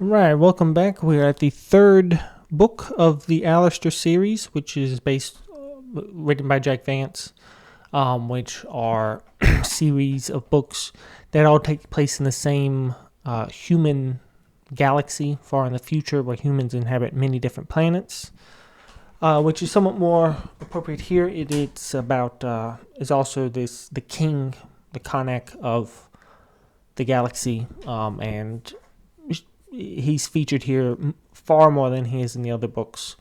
Right, welcome back. We're at the third book of the Alastor series, which is written by Jack Vance, which are series of books that all take place in the same human galaxy far in the future, where humans inhabit many different planets. Which is somewhat more appropriate here. Is also the king, the Konnak of the galaxy, and he's featured here far more than he is in the other books.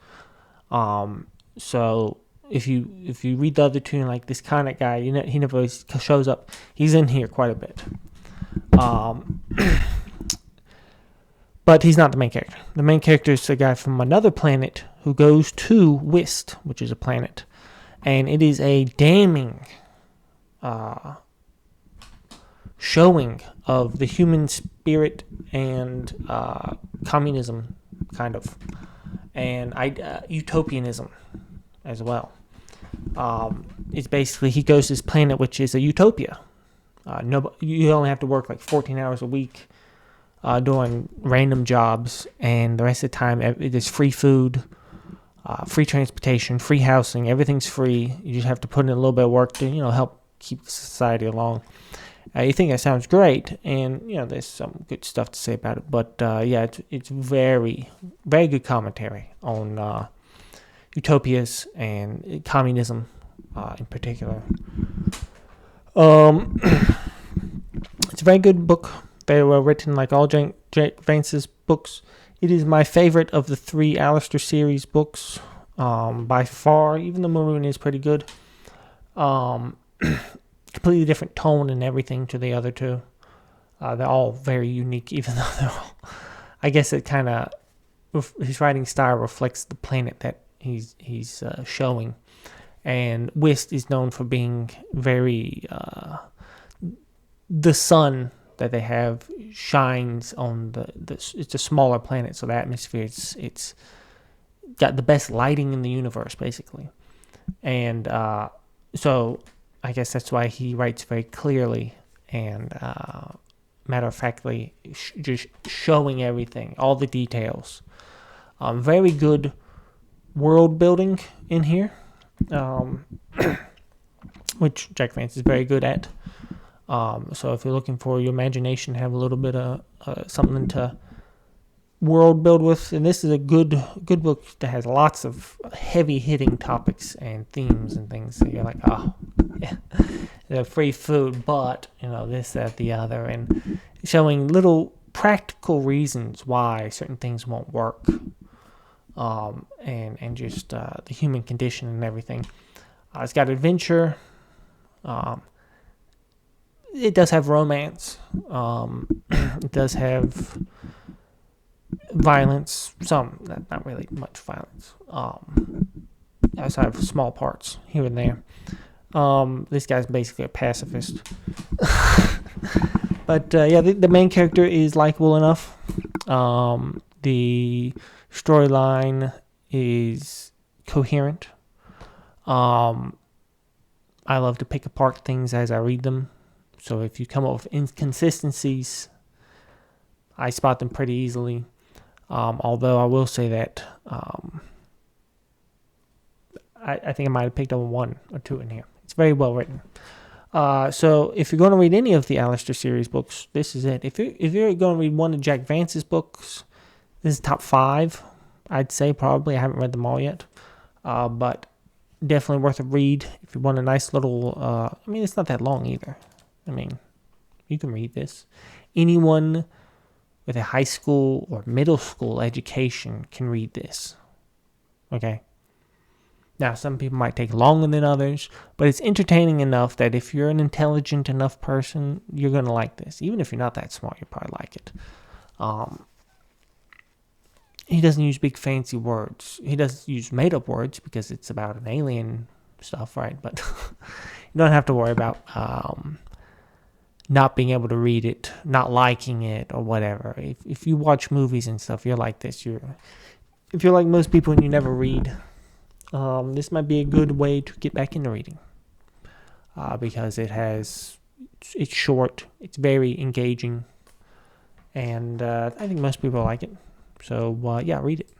So if you read the other two, and like this kind of guy, he never really shows up. He's in here quite a bit. But he's not the main character. The main character is a guy from another planet who goes to Wyst, which is a planet, and it is a damning showing of the human spirit and communism, kind of, and utopianism as well. It's basically he goes to this planet which is a utopia. You only have to work like 14 hours a week doing random jobs, and the rest of the time there's free food, free transportation, free housing. Everything's free. You just have to put in a little bit of work to help keep society along. You think that sounds great, and there's some good stuff to say about it. But it's very, very good commentary on utopias and communism in particular. It's a very good book, very well written, like all Jack Vance's books. It is my favorite of the three Alastor series books, by far. Even the Maroon is pretty good. Completely different tone and everything to the other two. They're all very unique, even though they're all, I guess it kind of, his writing style reflects the planet that he's showing. And Wyst is known for being very, the sun that they have shines on it's a smaller planet, so the atmosphere, it's got the best lighting in the universe, basically. And so I guess that's why he writes very clearly and matter-of-factly, just showing everything, all the details. Very good world building in here, which Jack Vance is very good at. So if you're looking for your imagination to have a little bit of something to world build with, and this is a good book that has lots of heavy hitting topics and themes and things. So you're like, oh, yeah, the free food, but this, that, the other, and showing little practical reasons why certain things won't work, and just the human condition and everything. It's got adventure. It does have romance. It does have violence, some, not really much violence, outside of small parts here and there. This guy's basically a pacifist. But the main character is likable enough. The storyline is coherent. I love to pick apart things as I read them. So if you come up with inconsistencies, I spot them pretty easily. Although I will say that I think I might have picked up one or two in here. It's very well written. So if you're going to read any of the Alastor series books, this is it. If you're going to read one of Jack Vance's books, this is top 5, I'd say, probably. I haven't read them all yet. But definitely worth a read if you want a nice little... it's not that long either. You can read this. Anyone with a high school or middle school education can read this. Okay? Now, some people might take longer than others, but it's entertaining enough that if you're an intelligent enough person, you're going to like this. Even if you're not that smart, you'll probably like it. He doesn't use big fancy words. He doesn't use made-up words because it's about an alien stuff, right? But you don't have to worry about not being able to read it, not liking it, or whatever. If you watch movies and stuff, you're like this. If you're like most people and you never read, this might be a good way to get back into reading, because it's short, it's very engaging, and I think most people like it. So yeah, read it.